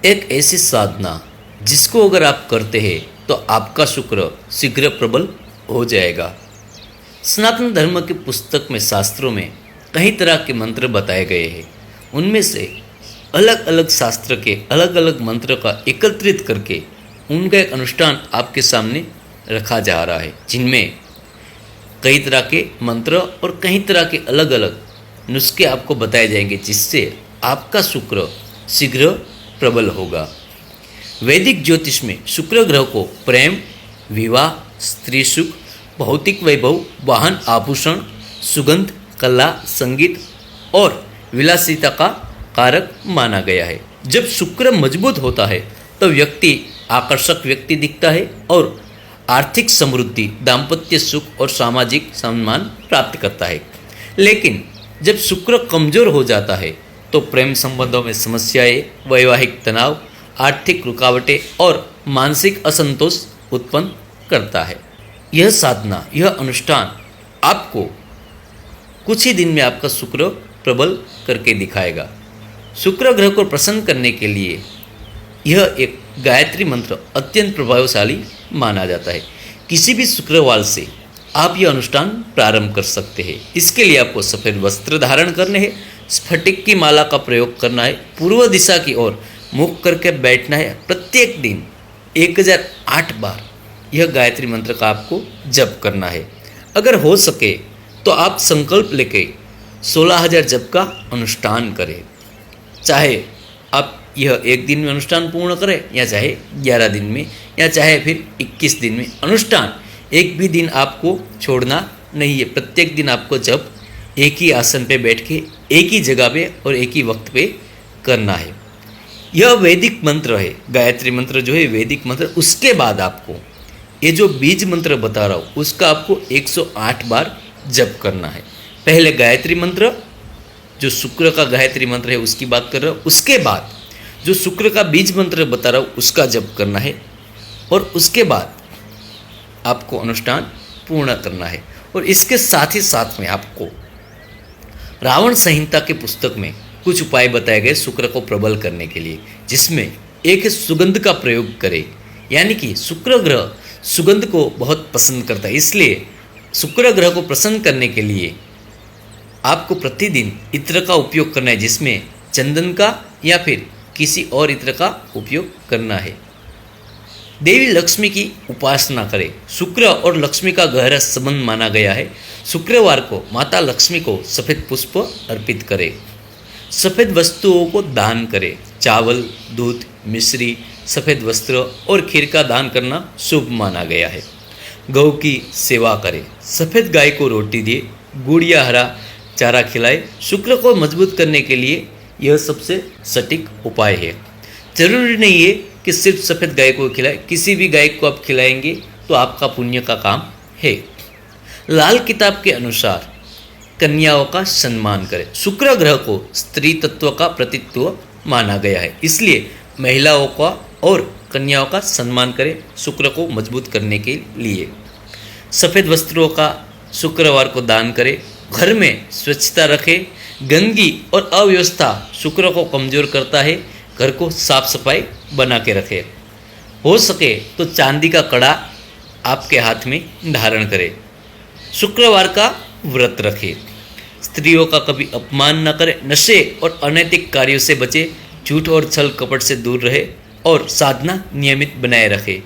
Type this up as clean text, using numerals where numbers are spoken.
एक ऐसी साधना जिसको अगर आप करते हैं तो आपका शुक्र शीघ्र प्रबल हो जाएगा। सनातन धर्म की पुस्तक में, शास्त्रों में कई तरह के मंत्र बताए गए हैं। उनमें से अलग अलग शास्त्र के अलग अलग मंत्र का एकत्रित करके उनका एक अनुष्ठान आपके सामने रखा जा रहा है, जिनमें कई तरह के मंत्र और कई तरह के अलग अलग नुस्खे आपको बताए जाएंगे, जिससे आपका शुक्र शीघ्र प्रबल होगा। वैदिक ज्योतिष में शुक्र ग्रह को प्रेम, विवाह, स्त्री सुख, भौतिक वैभव, वाहन, आभूषण, सुगंध, कला, संगीत और विलासिता का कारक माना गया है। जब शुक्र मजबूत होता है तो व्यक्ति आकर्षक व्यक्ति दिखता है और आर्थिक समृद्धि, दाम्पत्य सुख और सामाजिक सम्मान प्राप्त करता है। लेकिन जब शुक्र कमजोर हो जाता है तो प्रेम संबंधों में समस्याएं, वैवाहिक तनाव, आर्थिक रुकावटें और मानसिक असंतोष उत्पन्न करता है। यह साधना, यह अनुष्ठान आपको कुछ ही दिन में आपका शुक्र प्रबल करके दिखाएगा। शुक्र ग्रह को प्रसन्न करने के लिए यह एक गायत्री मंत्र अत्यंत प्रभावशाली माना जाता है। किसी भी शुक्रवार से आप यह अनुष्ठान प्रारंभ कर सकते हैं। इसके लिए आपको सफ़ेद वस्त्र धारण करने हैं, स्फटिक की माला का प्रयोग करना है, पूर्व दिशा की ओर मुख करके बैठना है। प्रत्येक दिन 1008 बार यह गायत्री मंत्र का आपको जप करना है। अगर हो सके तो आप संकल्प लेके 16,000 जप का अनुष्ठान करें। चाहे आप यह एक दिन में अनुष्ठान पूर्ण करें या चाहे 11 दिन में या चाहे फिर 21 दिन में, अनुष्ठान एक भी दिन आपको छोड़ना नहीं है। प्रत्येक दिन आपको जप एक ही आसन पे बैठ के एक ही जगह पे और एक ही वक्त पे करना है। यह वैदिक मंत्र है, गायत्री मंत्र जो है वैदिक मंत्र। उसके बाद आपको ये जो बीज मंत्र बता रहा हूँ उसका आपको 108 बार जप करना है। पहले गायत्री मंत्र, जो शुक्र का गायत्री मंत्र है उसकी बात कर रहा हूँ। उसके बाद जो शुक्र का बीज मंत्र बता रहा हूँ उसका जप करना है और उसके बाद आपको अनुष्ठान पूर्ण करना है। और इसके साथ ही साथ में आपको रावण संहिता के पुस्तक में कुछ उपाय बताए गए शुक्र को प्रबल करने के लिए, जिसमें एक सुगंध का प्रयोग करें। यानी कि शुक्र ग्रह सुगंध को बहुत पसंद करता है, इसलिए शुक्र ग्रह को प्रसन्न करने के लिए आपको प्रतिदिन इत्र का उपयोग करना है, जिसमें चंदन का या फिर किसी और इत्र का उपयोग करना है। देवी लक्ष्मी की उपासना करें। शुक्र और लक्ष्मी का गहरा संबंध माना गया है। शुक्रवार को माता लक्ष्मी को सफ़ेद पुष्प अर्पित करें। सफ़ेद वस्तुओं को दान करें। चावल, दूध, मिश्री, सफ़ेद वस्त्र और खीर का दान करना शुभ माना गया है। गौ की सेवा करें। सफ़ेद गाय को रोटी दिए, गुड़ या हरा चारा खिलाए। शुक्र को मजबूत करने के लिए यह सबसे सटीक उपाय है। जरूरी नहीं है कि सिर्फ सफ़ेद गाय को खिलाए, किसी भी गाय को आप खिलाएंगे तो आपका पुण्य का काम है। लाल किताब के अनुसार कन्याओं का सम्मान करें। शुक्र ग्रह को स्त्री तत्व का प्रतित्व माना गया है, इसलिए महिलाओं का और कन्याओं का सम्मान करें शुक्र को मजबूत करने के लिए। सफ़ेद वस्त्रों का शुक्रवार को दान करें। घर में स्वच्छता रखें। गंदगी और अव्यवस्था शुक्र को कमज़ोर करता है। घर को साफ सफाई बना के रखें। हो सके तो चांदी का कड़ा आपके हाथ में धारण करें। शुक्रवार का व्रत रखें। स्त्रियों का कभी अपमान न करें। नशे और अनैतिक कार्यों से बचे। झूठ और छल कपट से दूर रहे और साधना नियमित बनाए रखें।